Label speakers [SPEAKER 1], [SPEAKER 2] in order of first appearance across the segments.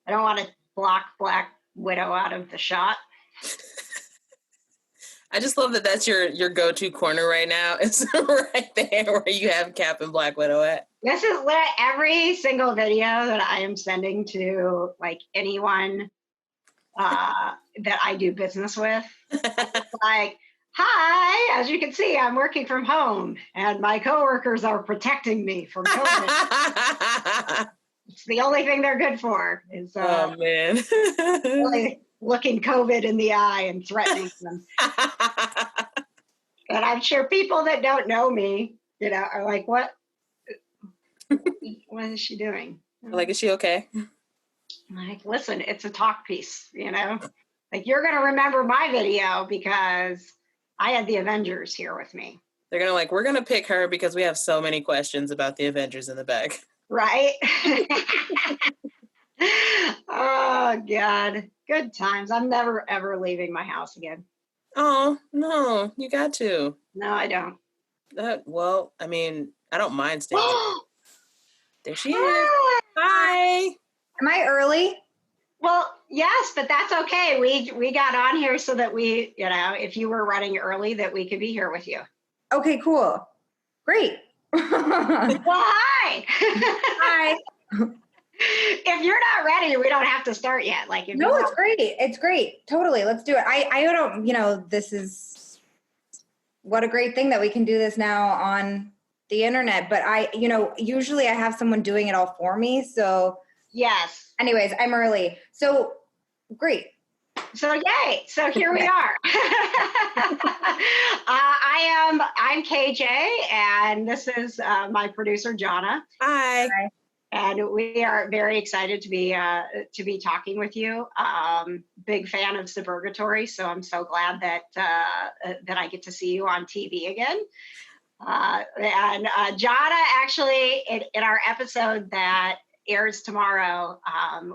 [SPEAKER 1] I don't want to block Black Widow out of the shot.
[SPEAKER 2] I just love that that's your go-to corner right now. It's right there where you have Cap and Black Widow at.
[SPEAKER 1] This is every single video that I am sending to like anyone that I do business with. It's like, hi, as you can see, I'm working from home and my coworkers are protecting me from COVID. It's the only thing they're good for is
[SPEAKER 2] oh man.
[SPEAKER 1] really looking COVID in the eye and threatening them. And I'm sure people that don't know me, are like, what is she doing?
[SPEAKER 2] Like, is she okay?
[SPEAKER 1] I'm like, listen, it's a talk piece, like you're going to remember my video because I had the Avengers here with me.
[SPEAKER 2] They're going to we're going to pick her because we have so many questions about the Avengers in the back.
[SPEAKER 1] Right? Oh, God. Good times. I'm never, ever leaving my house again.
[SPEAKER 2] Oh, no, you got to.
[SPEAKER 1] No, I don't.
[SPEAKER 2] Well, I mean, I don't mind staying. There she is. Hi.
[SPEAKER 3] Am I early?
[SPEAKER 1] Well, yes, but that's okay. We got on here so that we, if you were running early, that we could be here with you.
[SPEAKER 3] Okay, cool. Great.
[SPEAKER 1] Well, hi.
[SPEAKER 3] Hi.
[SPEAKER 1] If you're not ready, we don't have to start yet.
[SPEAKER 3] No, it's great. It's great. Totally. Let's do it. I don't, this is what a great thing that we can do this now on the internet. But usually I have someone doing it all for me. So
[SPEAKER 1] yes.
[SPEAKER 3] Anyways, I'm early. So great.
[SPEAKER 1] So yay. So here we are. I'm KJ and this is my producer, Johna.
[SPEAKER 2] Hi.
[SPEAKER 3] Hi.
[SPEAKER 1] And we are very excited to be talking with you. Big fan of Suburgatory, so I'm so glad that I get to see you on TV again. And Johna, actually, in our episode that airs tomorrow,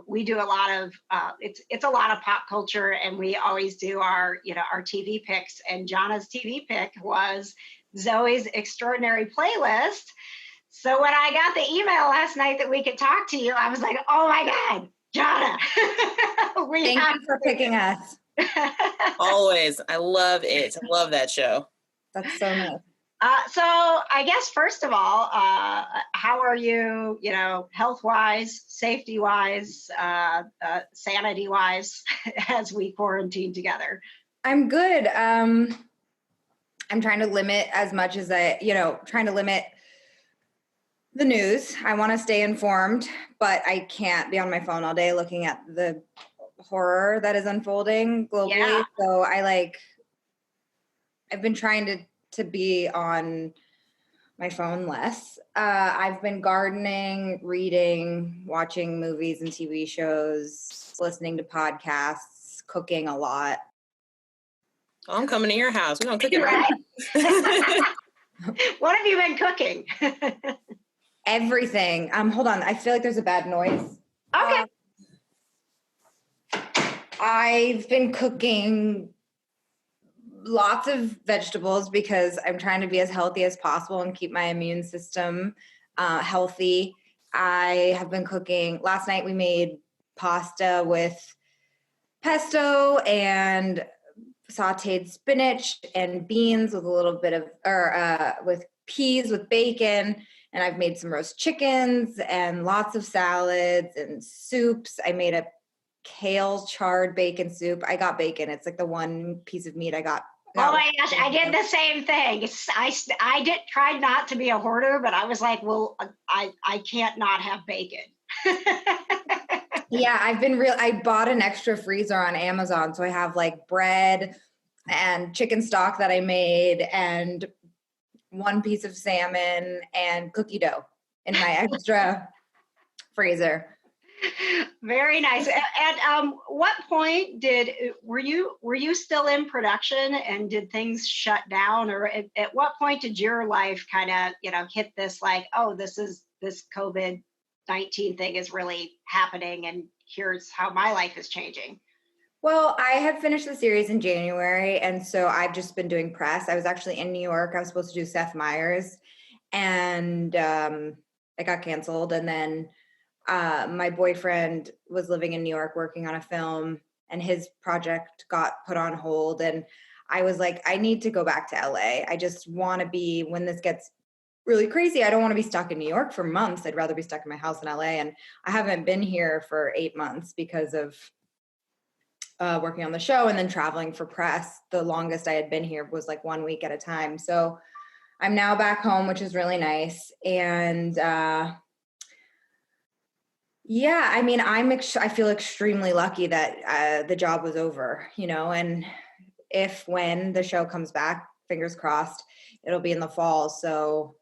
[SPEAKER 1] we do a lot of it's a lot of pop culture, and we always do our TV picks. And Johna's TV pick was Zoey's Extraordinary Playlist. So when I got the email last night that we could talk to you, I was like, oh my God, Johna.
[SPEAKER 3] Thank you for picking us.
[SPEAKER 2] Always. I love it. I love that show.
[SPEAKER 3] That's so nice.
[SPEAKER 1] So I guess, first of all, how are you, health-wise, safety-wise, sanity-wise, as we quarantine together?
[SPEAKER 3] I'm good. I'm trying to limit as much as trying to limit the news. I want to stay informed, but I can't be on my phone all day looking at the horror that is unfolding globally. Yeah. So I've been trying to be on my phone less. I've been gardening, reading, watching movies and TV shows, listening to podcasts, cooking a lot.
[SPEAKER 2] Oh, I'm coming to your house. We're going to cook it
[SPEAKER 1] right. What have you been cooking?
[SPEAKER 3] Everything. Hold on. I feel like there's a bad noise.
[SPEAKER 1] Okay.
[SPEAKER 3] I've been cooking lots of vegetables because I'm trying to be as healthy as possible and keep my immune system healthy. I have been cooking. Last night we made pasta with pesto and sauteed spinach and beans with a little bit of, with peas with bacon. And I've made some roast chickens and lots of salads and soups. I made a kale charred bacon soup. I got bacon. It's like the one piece of meat I got.
[SPEAKER 1] Oh my gosh, I did the same thing. I tried not to be a hoarder, but I was like, well, I can't not have bacon.
[SPEAKER 3] Yeah, I bought an extra freezer on Amazon. So I have like bread and chicken stock that I made and one piece of salmon and cookie dough in my extra freezer.
[SPEAKER 1] Very nice. At what point were you still in production and did things shut down, or at what point did your life kind of hit this like, oh, this COVID-19 thing is really happening and here's how my life is changing?
[SPEAKER 3] Well, I had finished the series in January, and so I've just been doing press. I was actually in New York. I was supposed to do Seth Meyers, and it got canceled. And then My boyfriend was living in New York working on a film, and his project got put on hold. And I was like, I need to go back to LA. I just want to be, when this gets really crazy, I don't want to be stuck in New York for months. I'd rather be stuck in my house in LA. And I haven't been here for 8 months because of working on the show and then traveling for press. The longest I had been here was like 1 week at a time. So I'm now back home, which is really nice. And yeah, I mean, I feel extremely lucky that the job was over, you know, and when the show comes back, fingers crossed, it'll be in the fall. So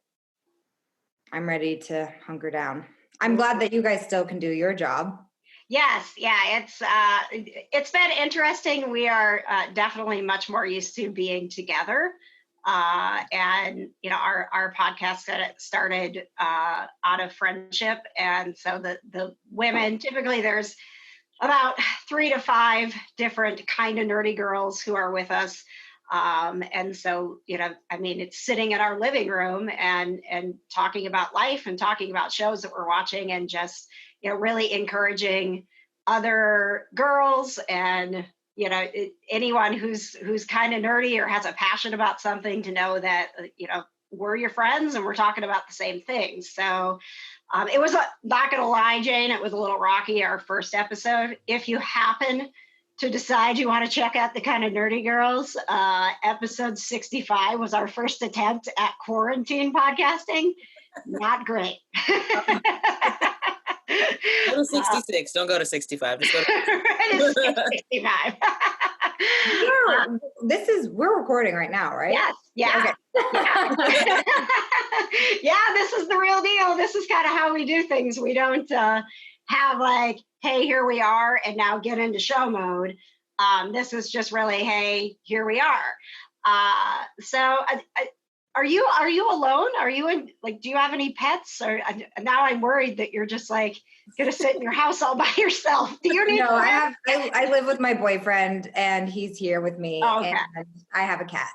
[SPEAKER 3] I'm ready to hunker down. I'm glad that you guys still can do your job.
[SPEAKER 1] Yes, yeah, it's been interesting. We are definitely much more used to being together, and you know, our podcast started out of friendship, and so the women, typically there's about 3 to 5 different kind of nerdy girls who are with us. And so, you know, I mean, it's sitting in our living room and talking about life and talking about shows that we're watching, and just, you know, really encouraging other girls and, you know, anyone who's kind of nerdy or has a passion about something to know that, you know, we're your friends and we're talking about the same things. So it was, not going to lie, Jane, it was a little rocky, our first episode. If you happen to decide you want to check out the Kind of Nerdy Girls, episode 65 was our first attempt at quarantine podcasting. Not great.
[SPEAKER 2] Go to 66. Don't go to 65. Just go
[SPEAKER 1] to 65.
[SPEAKER 3] We're recording right now, right?
[SPEAKER 1] Yes. Yeah.
[SPEAKER 3] Okay.
[SPEAKER 1] Yeah. Yeah, this is the real deal. This is kind of how we do things. We don't have like, hey, here we are, and now get into show mode. This is just really, hey, here we are. So are you alone? Are you in, like, do you have any pets? Or now I'm worried that you're just like gonna sit in your house all by yourself. Do you need?
[SPEAKER 3] No, I live with my boyfriend, and he's here with me.
[SPEAKER 1] Oh, okay.
[SPEAKER 3] And I have a cat.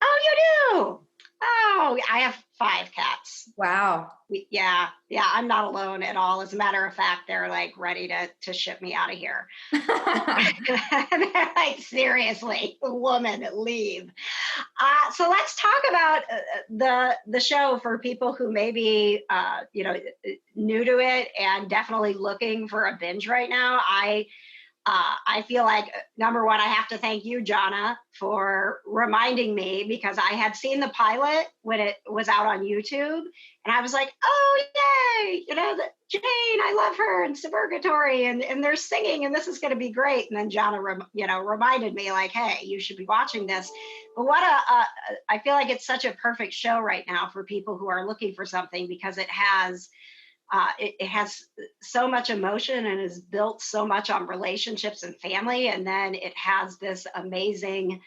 [SPEAKER 1] Oh, you do? Oh, I have 5 cats.
[SPEAKER 3] Wow.
[SPEAKER 1] Yeah, I'm not alone at all. As a matter of fact, they're like ready to ship me out of here. They're like, seriously, woman, leave. So let's talk about the show for people who may be, you know, new to it and definitely looking for a binge right now. I feel like, number one, I have to thank you, Johna, for reminding me, because I had seen the pilot when it was out on YouTube, and I was like, oh, yay, you know, Jane, I love her, and Suburgatory, and they're singing, and this is going to be great. And then Johna, you know, reminded me, like, hey, you should be watching this. But I feel like it's such a perfect show right now for people who are looking for something, because it has so much emotion and is built so much on relationships and family. And then it has this amazing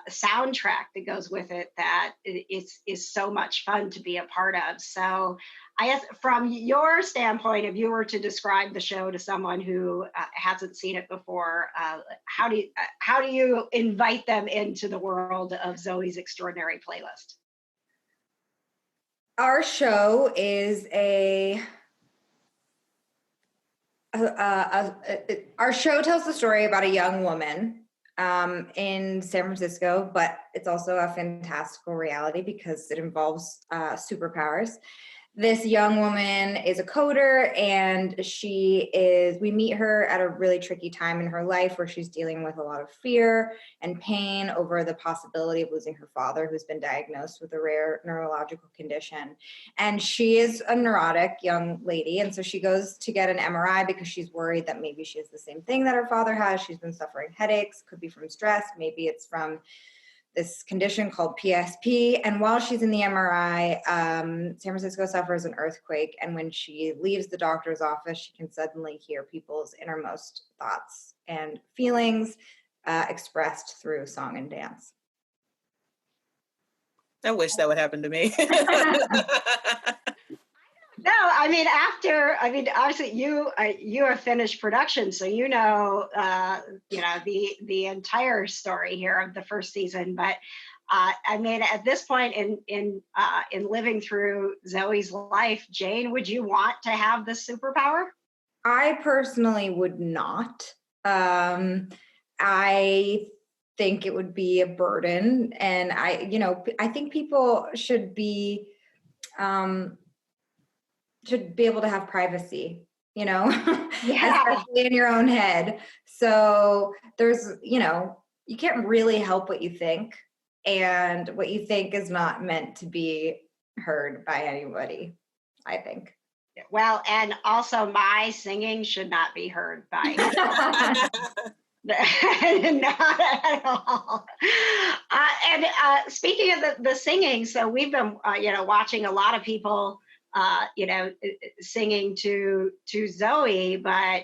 [SPEAKER 1] soundtrack that goes with it that is so much fun to be a part of. So I guess from your standpoint, if you were to describe the show to someone who hasn't seen it before, how do you invite them into the world of Zoey's Extraordinary Playlist?
[SPEAKER 3] Our show is our show tells the story about a young woman in San Francisco, but it's also a fantastical reality because it involves superpowers. This young woman is a coder, and we meet her at a really tricky time in her life where she's dealing with a lot of fear and pain over the possibility of losing her father, who's been diagnosed with a rare neurological condition. And she is a neurotic young lady, and so she goes to get an MRI because she's worried that maybe she has the same thing that her father has. She's been suffering headaches, could be from stress, maybe it's from this condition called PSP. And while she's in the MRI, San Francisco suffers an earthquake. And when she leaves the doctor's office, she can suddenly hear people's innermost thoughts and feelings expressed through song and dance.
[SPEAKER 2] I wish that would happen to me.
[SPEAKER 1] No, I mean, obviously you have finished production, so you know the entire story here of the first season. But I mean, at this point in living through Zoe's life, Jane, would you want to have this superpower?
[SPEAKER 3] I personally would not. I think it would be a burden, and I think people should be able to have privacy,
[SPEAKER 1] Yeah.
[SPEAKER 3] especially in your own head. So there's, you can't really help what you think, and what you think is not meant to be heard by anybody, I think.
[SPEAKER 1] Well, and also my singing should not be heard by not at all. And speaking of the singing, so we've been, watching a lot of people, singing to Zoe, but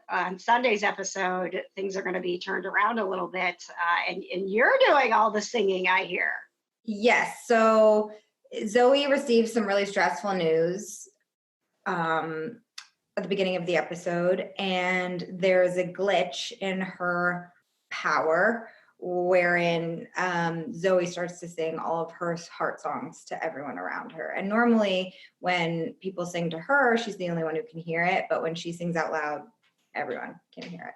[SPEAKER 1] on Sunday's episode, things are going to be turned around a little bit, and you're doing all the singing, I hear.
[SPEAKER 3] Yes. So Zoe received some really stressful news at the beginning of the episode, and there's a glitch in her power wherein Zoe starts to sing all of her heart songs to everyone around her. And normally when people sing to her, she's the only one who can hear it, but when she sings out loud, everyone can hear it.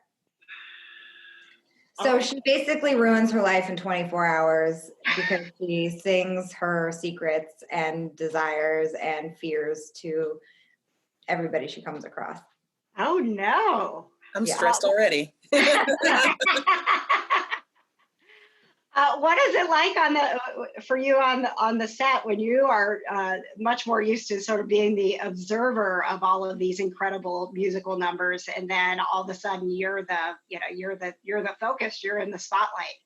[SPEAKER 3] So she basically ruins her life in 24 hours because she sings her secrets and desires and fears to everybody she comes across.
[SPEAKER 1] Oh no.
[SPEAKER 2] I'm stressed already.
[SPEAKER 1] What is it like for you on the set when you are much more used to sort of being the observer of all of these incredible musical numbers, and then all of a sudden you're the focus, you're in the spotlight?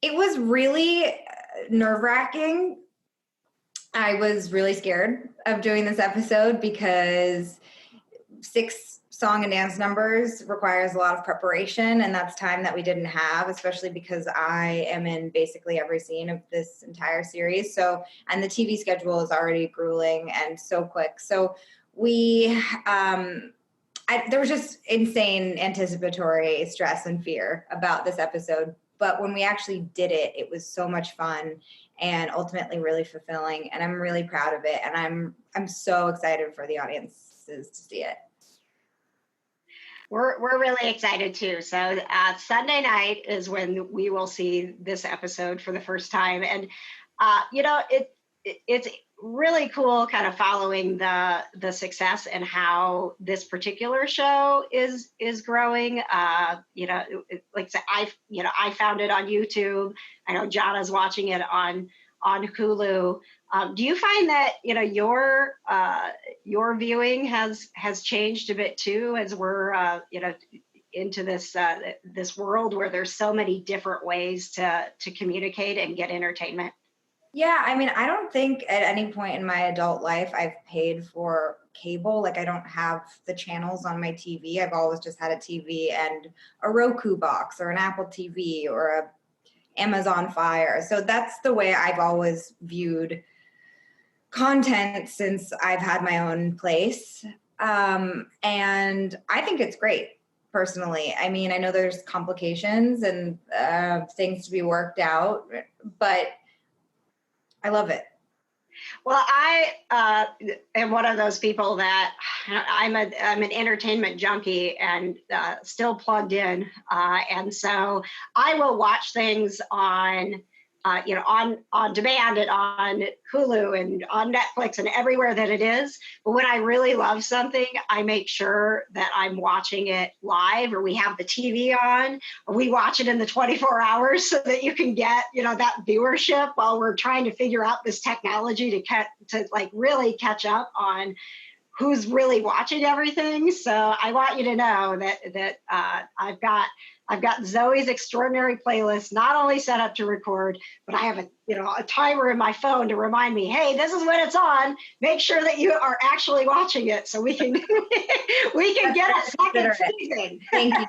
[SPEAKER 3] It was really nerve-wracking. I was really scared of doing this episode because 6 song and dance numbers requires a lot of preparation, and that's time that we didn't have, especially because I am in basically every scene of this entire series. So, and the TV schedule is already grueling and so quick. So we, there was just insane anticipatory stress and fear about this episode. But when we actually did it, it was so much fun and ultimately really fulfilling. And I'm really proud of it. And I'm so excited for the audiences to see it.
[SPEAKER 1] We're really excited too. So Sunday night is when we will see this episode for the first time, and it's really cool, kind of following the success and how this particular show is growing. Like I said, I found it on YouTube. I know Johna's watching it on Hulu. Do you find that your viewing has changed a bit too, as we're into this world where there's so many different ways to communicate and get entertainment?
[SPEAKER 3] Yeah, I mean, I don't think at any point in my adult life I've paid for cable. Like, I don't have the channels on my TV. I've always just had a TV and a Roku box or an Apple TV or a Amazon Fire. So that's the way I've always viewed content since I've had my own place. And I think it's great, personally. I mean, I know there's complications and things to be worked out, but I love it.
[SPEAKER 1] Well, I am one of those people that I'm an entertainment junkie and still plugged in, and so I will watch things on demand and on Hulu and on Netflix and everywhere that it is. But when I really love something, I make sure that I'm watching it live, or we have the TV on, or we watch it in the 24 hours so that you can get, that viewership while we're trying to figure out this technology to really catch up on who's really watching everything. So I want you to know that I've got Zoe's extraordinary playlist not only set up to record, but I have a timer in my phone to remind me, hey, this is when it's on. Make sure that you are actually watching it so we can get a second season.
[SPEAKER 3] Thank you.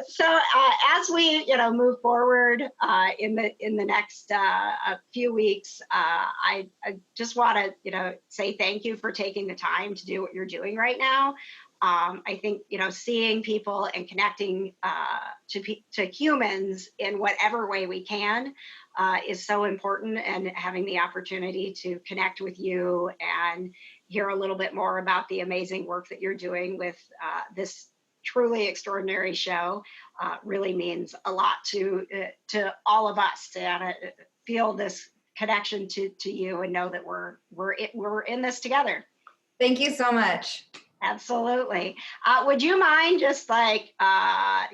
[SPEAKER 1] So as we move forward in the next few weeks, I just want to say thank you for taking the time to do what you're doing right now. I think, seeing people and connecting to humans in whatever way we can is so important, and having the opportunity to connect with you and hear a little bit more about the amazing work that you're doing with this truly extraordinary show really means a lot to all of us, to feel this connection to you and know that we're in this together.
[SPEAKER 3] Thank you so much.
[SPEAKER 1] Absolutely. Would you mind just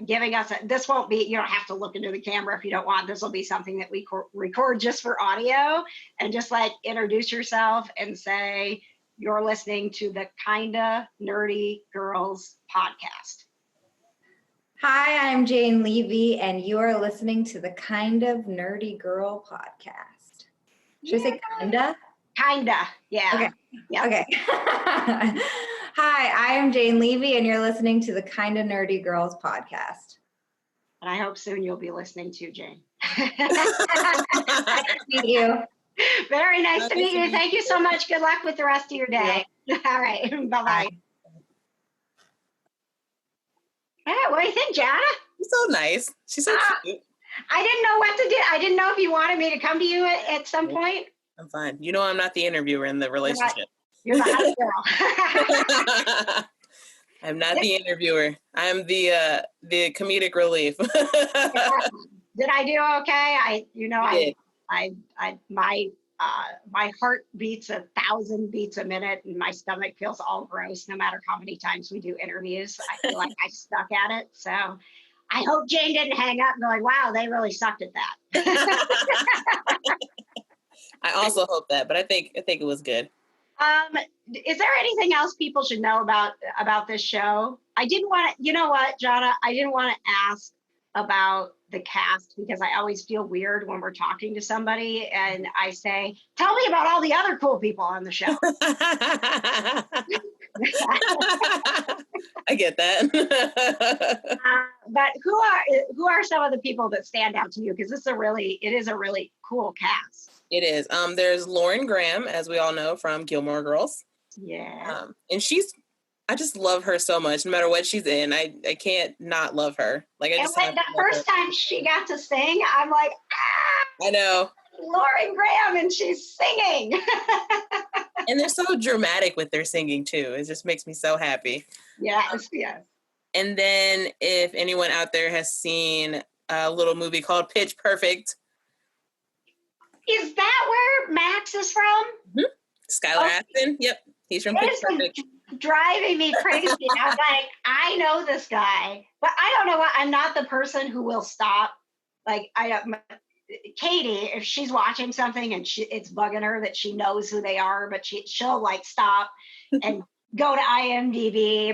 [SPEAKER 1] giving us this won't be, you don't have to look into the camera if you don't want. This will be something that we record just for audio, and just introduce yourself and say you're listening to the Kinda Nerdy Girls podcast.
[SPEAKER 3] Hi, I'm Jane Levy, and you are listening to the Kind of Nerdy Girl podcast. Should I say kinda?
[SPEAKER 1] Kinda, yeah.
[SPEAKER 3] Okay.
[SPEAKER 1] Yep.
[SPEAKER 3] Okay. Hi, I am Jane Levy, and you're listening to the Kinda Nerdy Girls podcast.
[SPEAKER 1] And I hope soon you'll be listening to Jane.
[SPEAKER 3] Nice to meet you.
[SPEAKER 1] Very nice to meet you. Thank you so much. Good luck with the rest of your day. Yeah. All right. Bye-bye. Hey, what do you think, Johna?
[SPEAKER 2] She's so nice. She's so cute.
[SPEAKER 1] I didn't know what to do. I didn't know if you wanted me to come to you at some point.
[SPEAKER 2] I'm fine. I'm not the interviewer in the relationship.
[SPEAKER 1] You're the hot girl.
[SPEAKER 2] I'm not the interviewer. I'm the comedic relief.
[SPEAKER 1] Did I do okay? My heart beats 1,000 beats a minute, and my stomach feels all gross no matter how many times we do interviews. I feel like I suck at it. So I hope Jane didn't hang up going, wow, they really sucked at that.
[SPEAKER 2] I also hope that, but I think it was good.
[SPEAKER 1] Is there anything else people should know about this show? I didn't want to, you know what, Johna? I didn't want to ask about the cast, because I always feel weird when we're talking to somebody and I say, tell me about all the other cool people on the show.
[SPEAKER 2] I get that.
[SPEAKER 1] But who are some of the people that stand out to you? Because it is a really cool cast.
[SPEAKER 2] It is. There's Lauren Graham, as we all know, from Gilmore Girls.
[SPEAKER 1] Yeah.
[SPEAKER 2] And I just love her so much. No matter what she's in, I can't not love her.
[SPEAKER 1] The first time she got to sing, I'm like,
[SPEAKER 2] I know.
[SPEAKER 1] Lauren Graham, and she's singing.
[SPEAKER 2] And they're so dramatic with their singing too. It just makes me so happy.
[SPEAKER 1] Yes.
[SPEAKER 2] And then if anyone out there has seen a little movie called Pitch Perfect.
[SPEAKER 1] Is that where Max is from?
[SPEAKER 2] Mm-hmm. Skylar Astin. Yep. He's from Pitch Perfect.
[SPEAKER 1] Driving me crazy. I was like, I know this guy, but I don't know what. I'm not the person who will stop. Katie, if she's watching something and it's bugging her that she knows who they are, but she'll stop and go to IMDb.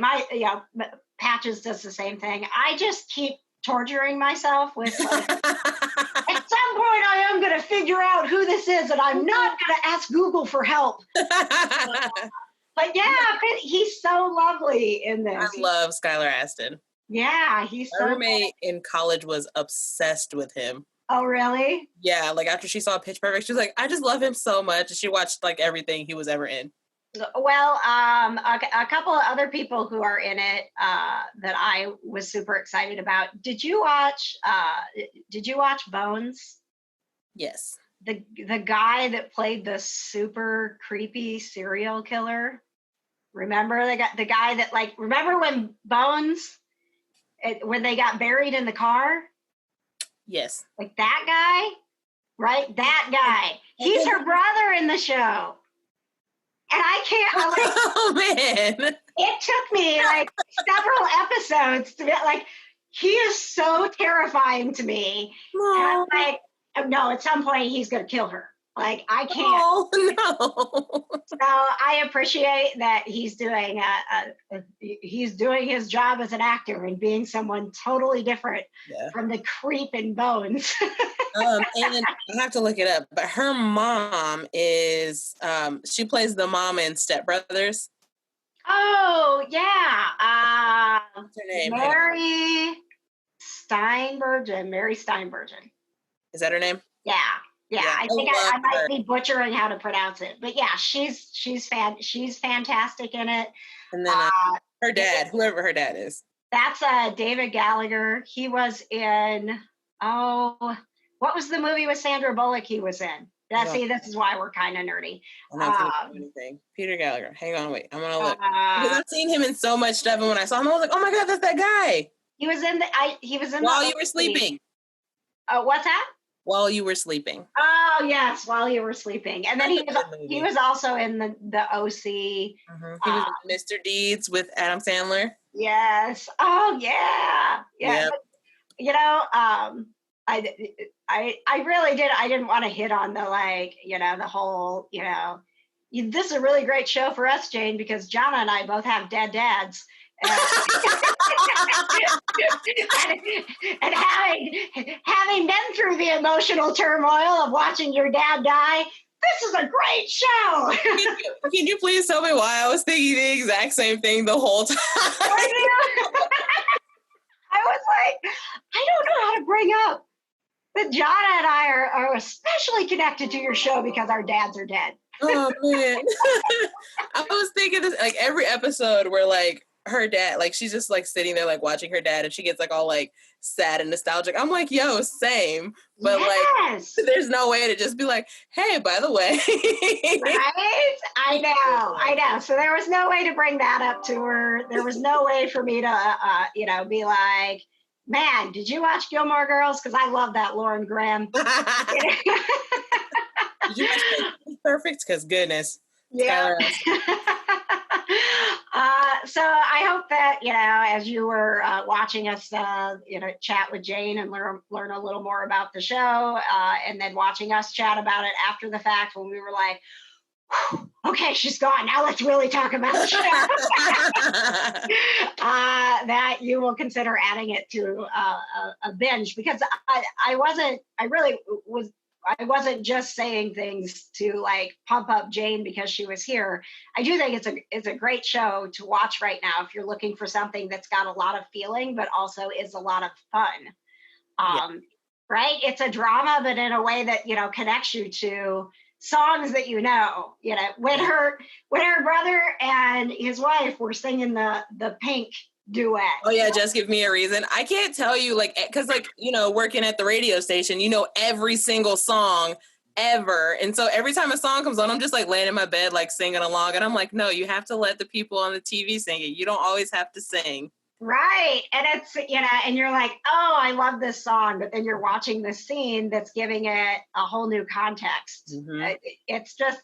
[SPEAKER 1] Patches does the same thing. I just keep torturing myself with at some point I am going to figure out who this is, and I'm not going to ask Google for help. But yeah, he's so lovely in this.
[SPEAKER 2] I love Skylar Astin.
[SPEAKER 1] Yeah, he's so.
[SPEAKER 2] My roommate in college was obsessed with him.
[SPEAKER 1] Oh, really?
[SPEAKER 2] Yeah, after she saw Pitch Perfect, she was like, I just love him so much. She watched everything he was ever in.
[SPEAKER 1] Well, a couple of other people who are in it that I was super excited about. Did you watch Bones?
[SPEAKER 2] Yes.
[SPEAKER 1] The guy that played the super creepy serial killer. Remember the guy that remember when Bones, when they got buried in the car?
[SPEAKER 2] Yes.
[SPEAKER 1] That guy, right? That guy. He's her brother in the show. And I can't,
[SPEAKER 2] oh man.
[SPEAKER 1] It took me several episodes to be he is so terrifying to me. And I'm no, at some point he's going to kill her. I can't.
[SPEAKER 2] Oh, no.
[SPEAKER 1] So I appreciate that he's doing his job as an actor and being someone totally different from the creep in Bones.
[SPEAKER 2] And I have to look it up, but her mom is she plays the mom in Step Brothers.
[SPEAKER 1] Oh yeah,
[SPEAKER 2] what's her name?
[SPEAKER 1] Mary Steinbergen.
[SPEAKER 2] Is that her name?
[SPEAKER 1] Yeah. I think I might be butchering how to pronounce it, but yeah, she's fantastic in it.
[SPEAKER 2] And then Her dad, whoever her dad is.
[SPEAKER 1] That's David Gallagher. He was in, what was the movie with Sandra Bullock he was in? See, this is why we're kind of nerdy.
[SPEAKER 2] I'm not gonna do anything. Peter Gallagher. Hang on, wait. I'm gonna look because I've seen him in so much stuff, and when I saw him, I was like, "Oh my god, that's that guy."
[SPEAKER 1] He was in
[SPEAKER 2] While you were sleeping.
[SPEAKER 1] Oh, what's that?
[SPEAKER 2] While you were sleeping.
[SPEAKER 1] Oh yes, while you were sleeping, and then he was also in the OC.
[SPEAKER 2] Mm-hmm. He was in Mr. Deeds with Adam Sandler.
[SPEAKER 1] Yes. Oh yeah. Yeah. But, I really did. I didn't want to hit on the the whole this is a really great show for us, Jane, because Johna and I both have dead dads. And having been through the emotional turmoil of watching your dad die, this is a great show.
[SPEAKER 2] Can you please tell me why I was thinking the exact same thing the whole time?
[SPEAKER 1] I was like, I don't know how to bring up that Johna and I are especially connected to your show because our dads are dead.
[SPEAKER 2] Oh man. I was thinking this like every episode where like her dad, like she's just like sitting there like watching her dad and she gets like all like sad and nostalgic. I'm like, yo, same. But like there's no way to just be like, hey, by the way.
[SPEAKER 1] Right? I know. So there was no way to bring that up to her. There was no way for me to be like, man, did you watch Gilmore Girls? Because I love that Lauren Graham.
[SPEAKER 2] Did you watch Perfect? Because goodness.
[SPEAKER 1] Yeah. So I hope that, as you were watching us, chat with Jane and learn a little more about the show, and then watching us chat about it after the fact when we were like, okay, she's gone. Now let's really talk about the show. That you will consider adding it to a binge, because I wasn't just saying things to like pump up Jane because she was here. I do think it's a great show to watch right now if you're looking for something that's got a lot of feeling but also is a lot of fun. Right? It's a drama, but in a way that connects you to songs that when her brother and his wife were singing the Pink duet.
[SPEAKER 2] Oh yeah, Just Give Me a Reason. I can't tell you because working at the radio station, every single song ever, and so every time a song comes on, I'm just like laying in my bed like singing along, and I'm like, no, you have to let the people on the TV sing it. You don't always have to sing.
[SPEAKER 1] Right. And it's, and you're like, oh, I love this song. But then you're watching this scene that's giving it a whole new context. Mm-hmm. It's just,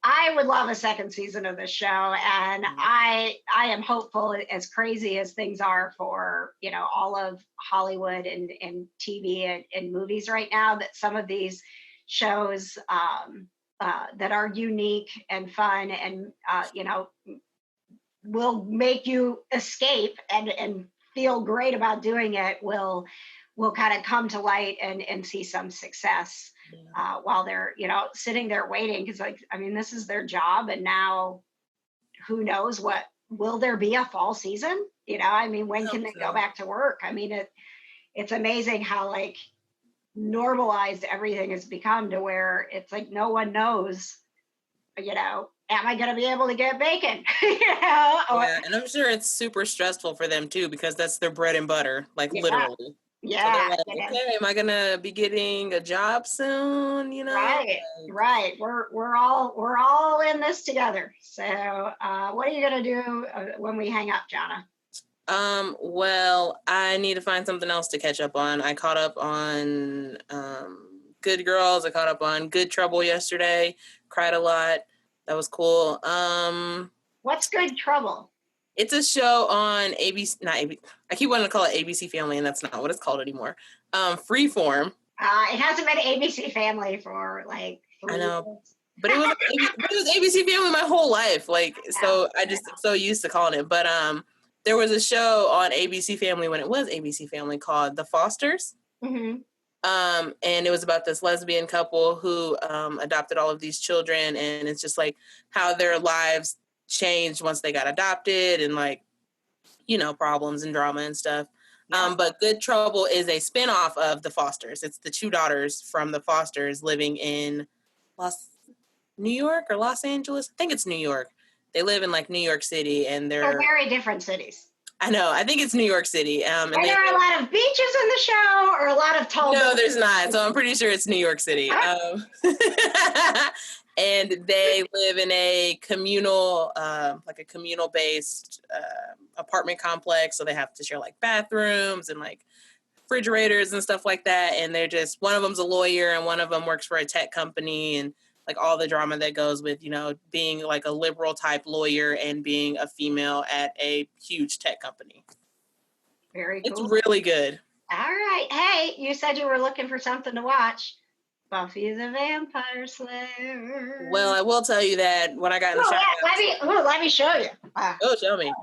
[SPEAKER 1] I would love a second season of this show. And mm-hmm. I am hopeful, as crazy as things are for, all of Hollywood and TV and movies right now, that some of these shows that are unique and fun and, will make you escape and feel great about doing it will kind of come to light and see some success while they're sitting there waiting, because this is their job, and now who knows will there be a fall season? When can they go back to work? It's amazing how like normalized everything has become to where it's like no one knows, am I going to be able to get bacon?
[SPEAKER 2] Yeah, and I'm sure it's super stressful for them too, because that's their bread and butter, literally.
[SPEAKER 1] Yeah.
[SPEAKER 2] So they're like, okay, am I going to be getting a job soon?
[SPEAKER 1] Right. We're all in this together. So, what are you going to do when we hang up, Johna?
[SPEAKER 2] Well, I need to find something else to catch up on. I caught up on Good Girls. I caught up on Good Trouble yesterday. Cried a lot. That was cool.
[SPEAKER 1] What's Good Trouble?
[SPEAKER 2] It's a show on ABC, not ABC. I keep wanting to call it ABC Family, and that's not what it's called anymore. Freeform.
[SPEAKER 1] It hasn't been ABC Family for 3
[SPEAKER 2] I know,
[SPEAKER 1] years.
[SPEAKER 2] but it was ABC Family my whole life. So I just am so used to calling it. But there was a show on ABC Family when it was ABC Family called The Fosters. Mm-hmm. And it was about this lesbian couple who adopted all of these children, and it's just like how their lives changed once they got adopted, and problems and drama and stuff. Yeah. But Good Trouble is a spinoff of The Fosters. It's the 2 daughters from The Fosters living in New York or Los Angeles. I think it's New York. they live in like New York City, and
[SPEAKER 1] they're very different cities.
[SPEAKER 2] I know. I think it's New York City.
[SPEAKER 1] And there are a lot of beaches in the show, or a lot of tall
[SPEAKER 2] No, there's not. So I'm pretty sure it's New York City. And they live in a communal, like a communal-based apartment complex. So they have to share like bathrooms and like refrigerators and stuff like that. And they're just, one of them's a lawyer and one of them works for a tech company, and like all the drama that goes with, you know, being like a liberal type lawyer and being a female at a huge tech company.
[SPEAKER 1] Very cool.
[SPEAKER 2] It's really good.
[SPEAKER 1] All right. Hey, you said you were looking for something to watch. Buffy the Vampire Slayer.
[SPEAKER 2] Well, I will tell you that when I got in the shower.
[SPEAKER 1] Let me show you.
[SPEAKER 2] Show me.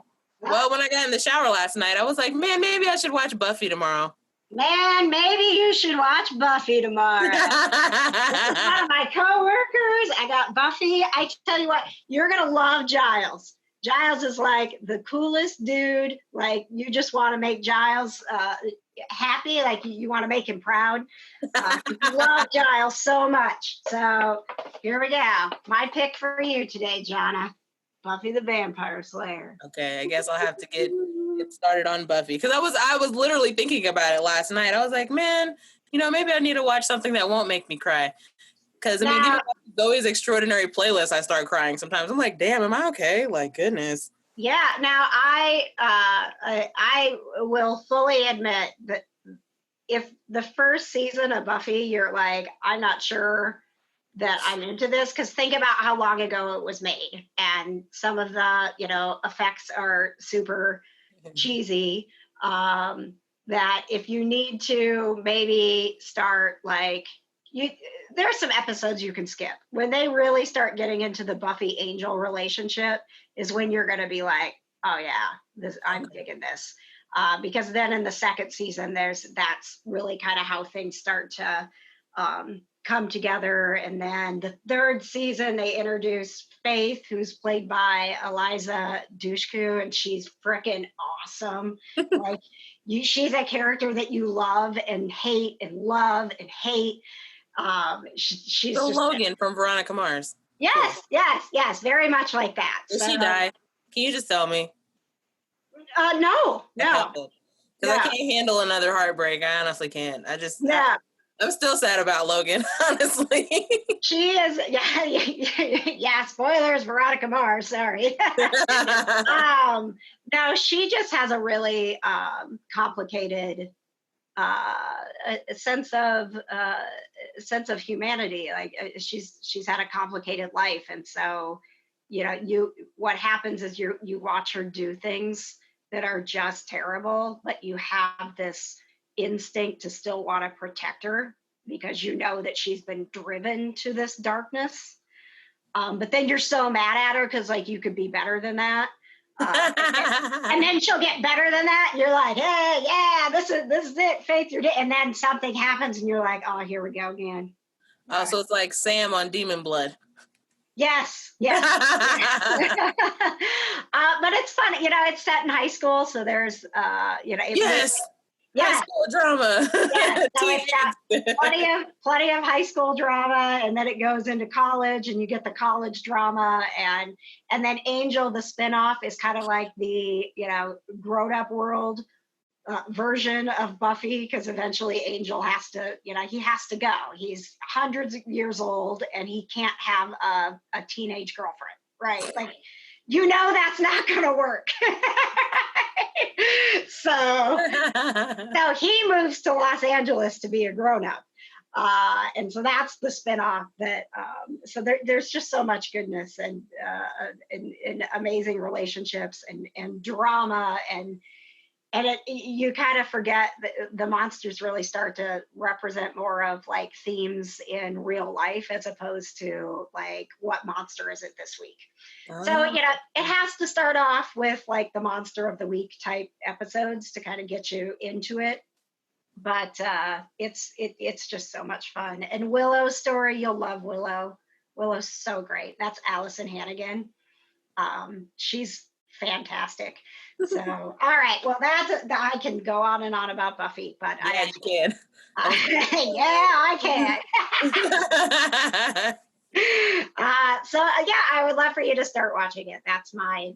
[SPEAKER 2] Well, when I got in the shower last night, I was like, man, maybe I should watch Buffy tomorrow.
[SPEAKER 1] Man, maybe you should watch Buffy tomorrow. One of my coworkers, I got Buffy. I tell you what, you're going to love Giles. Giles is like the coolest dude. Like, you just want to make Giles happy. Like, you want to make him proud. You love Giles so much. So here we go. My pick for you today, Johna. Buffy the Vampire Slayer.
[SPEAKER 2] Okay, I guess I'll have to get started on Buffy, because I was literally thinking about it last night. I was like, man, you know, maybe I need to watch something that won't make me cry. Because I mean, even Zoey's Extraordinary Playlist, I start crying sometimes. I'm like, damn, am I okay? Like, goodness.
[SPEAKER 1] Yeah. Now I will fully admit that if the first season of Buffy, you're like, I'm not sure that I'm into this, because think about how long ago it was made, and some of the, you know, effects are super cheesy. That if you need to maybe start like, there's some episodes you can skip. When they really start getting into the Buffy Angel relationship is when you're going to be like, oh yeah, I'm digging this. Because then in the second season, that's really kind of how things start to come together. And then the third season, they introduce Faith, who's played by Eliza Dushku, and she's freaking awesome. Like, she's a character that you love and hate and love and hate. She's
[SPEAKER 2] so Logan from Veronica Mars.
[SPEAKER 1] Yes, cool. yes, very much like that.
[SPEAKER 2] Did she die? Can you just tell me?
[SPEAKER 1] No.
[SPEAKER 2] Because I can't handle another heartbreak. I honestly can't. I'm still sad about Logan, honestly.
[SPEAKER 1] She is, yeah, spoilers, Veronica Mars, sorry. No, she just has a really complicated sense of humanity. Like, she's had a complicated life. And so, you know, what happens is you watch her do things that are just terrible, but you have this instinct to still want to protect her because you know that she's been driven to this darkness. But then you're so mad at her because, like, you could be better than that. And then she'll get better than that. And you're like, hey, yeah, this is it, Faith. And then something happens and you're like, oh, here we go again.
[SPEAKER 2] So it's like Sam on Demon Blood.
[SPEAKER 1] Yes. But it's fun. You know, it's set in high school. So there's,
[SPEAKER 2] yes. High school drama.
[SPEAKER 1] Yeah, so it's got plenty of high school drama, and then it goes into college, and you get the college drama, and then Angel, the spinoff, is kind of like the, you know, grown-up world version of Buffy, because eventually Angel has to, you know, he has to go. He's hundreds of years old, and he can't have a teenage girlfriend, right? Like, you know, that's not going to work. So he moves to Los Angeles to be a grown-up. And so that's the spinoff that, so there's just so much goodness and amazing relationships and drama and you kind of forget that the monsters really start to represent more of like themes in real life as opposed to like, what monster is it this week? So, you know, it has to start off with like the monster of the week type episodes to kind of get you into it. But it's just so much fun. And Willow's story, you'll love Willow. Willow's so great. That's Allison Hannigan. She's fantastic. So, all right. Well, I can go on and on about Buffy, but
[SPEAKER 2] you can.
[SPEAKER 1] Yeah, I can. Yeah, I would love for you to start watching it. That's my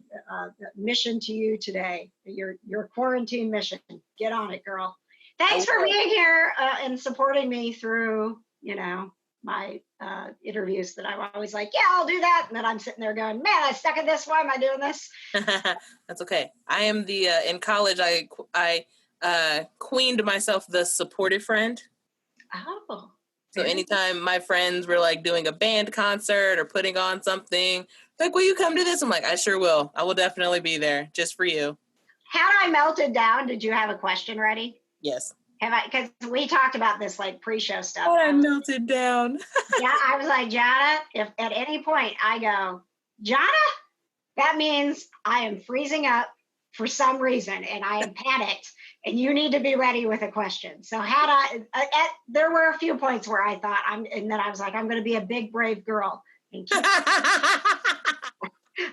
[SPEAKER 1] mission to you today. Your quarantine mission. Get on it, girl. Thanks for being here and supporting me through, my interviews that I'm always like, yeah, I'll do that. And then I'm sitting there going, man, I suck at this. Why am I doing this?
[SPEAKER 2] That's okay. I am the, in college, I queened myself the supportive friend.
[SPEAKER 1] Oh.
[SPEAKER 2] So anytime my friends were like doing a band concert or putting on something, like, will you come to this? I'm like, I sure will. I will definitely be there just for you.
[SPEAKER 1] Had I melted down, did you have a question ready?
[SPEAKER 2] Yes.
[SPEAKER 1] Because we talked about this like pre-show stuff.
[SPEAKER 2] Oh, I melted down.
[SPEAKER 1] Yeah, I was like, Johna, if at any point I go, Johna, that means I am freezing up for some reason and I am panicked and you need to be ready with a question. So there were a few points where I thought and then I was like, I'm going to be a big, brave girl.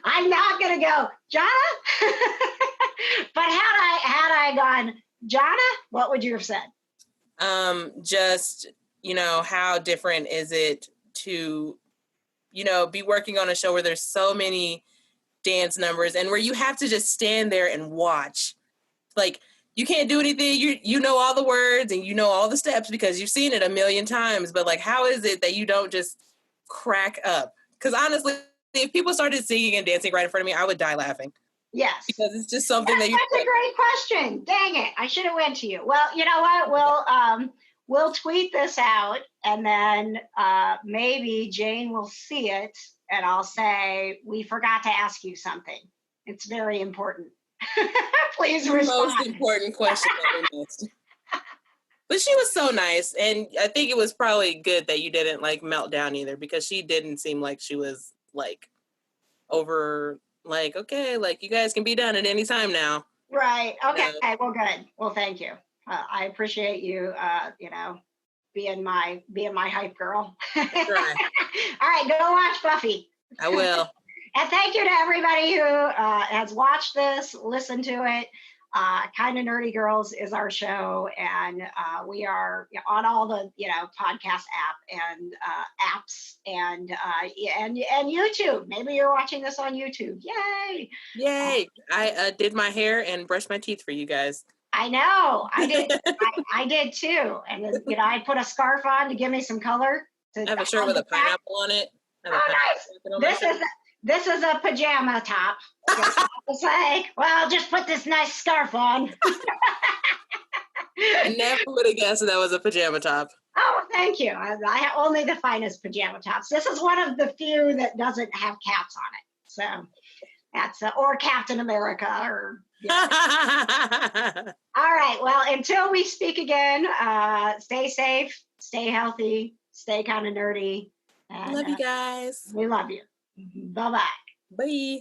[SPEAKER 1] I'm not going to go, Johna. But had I gone, Johna, what would you have said?
[SPEAKER 2] Just, how different is it to, be working on a show where there's so many dance numbers and where you have to just stand there and watch. Like, you can't do anything. You know all the words and you know all the steps because you've seen it a million times. But like, how is it that you don't just crack up? Because honestly, if people started singing and dancing right in front of me, I would die laughing.
[SPEAKER 1] Yes.
[SPEAKER 2] Because it's just something that you...
[SPEAKER 1] That's a great question. Dang it. I should have went to you. Well, you know what? We'll tweet this out and then maybe Jane will see it and I'll say, we forgot to ask you something. It's very important. Please respond.
[SPEAKER 2] Most important question that we missed. But she was so nice. And I think it was probably good that you didn't like melt down either because she didn't seem like she was like over... like, okay, like you guys can be done at any time now.
[SPEAKER 1] Right. Okay. Well, good. Well, thank you. I appreciate you, being my hype girl.
[SPEAKER 2] Right.
[SPEAKER 1] All right, go watch Buffy.
[SPEAKER 2] I will.
[SPEAKER 1] And thank you to everybody who has watched this, listened to it. Kind of Nerdy Girls is our show, and we are on all the podcast apps and YouTube. Maybe you're watching this on YouTube. Yay!
[SPEAKER 2] I did my hair and brushed my teeth for you guys.
[SPEAKER 1] I know. I did. I did too. And then, I put a scarf on to give me some color.
[SPEAKER 2] I have a shirt with a pineapple on it.
[SPEAKER 1] Oh, nice! This is a pajama top. It's like, well, just put this nice scarf on.
[SPEAKER 2] I never would have guessed that was a pajama top.
[SPEAKER 1] Oh, thank you. I have only the finest pajama tops. This is one of the few that doesn't have caps on it. So that's or Captain America or. All right. Well, until we speak again, stay safe, stay healthy, stay kind of nerdy. And,
[SPEAKER 2] love you guys.
[SPEAKER 1] We love you. Bye-bye.
[SPEAKER 2] Bye.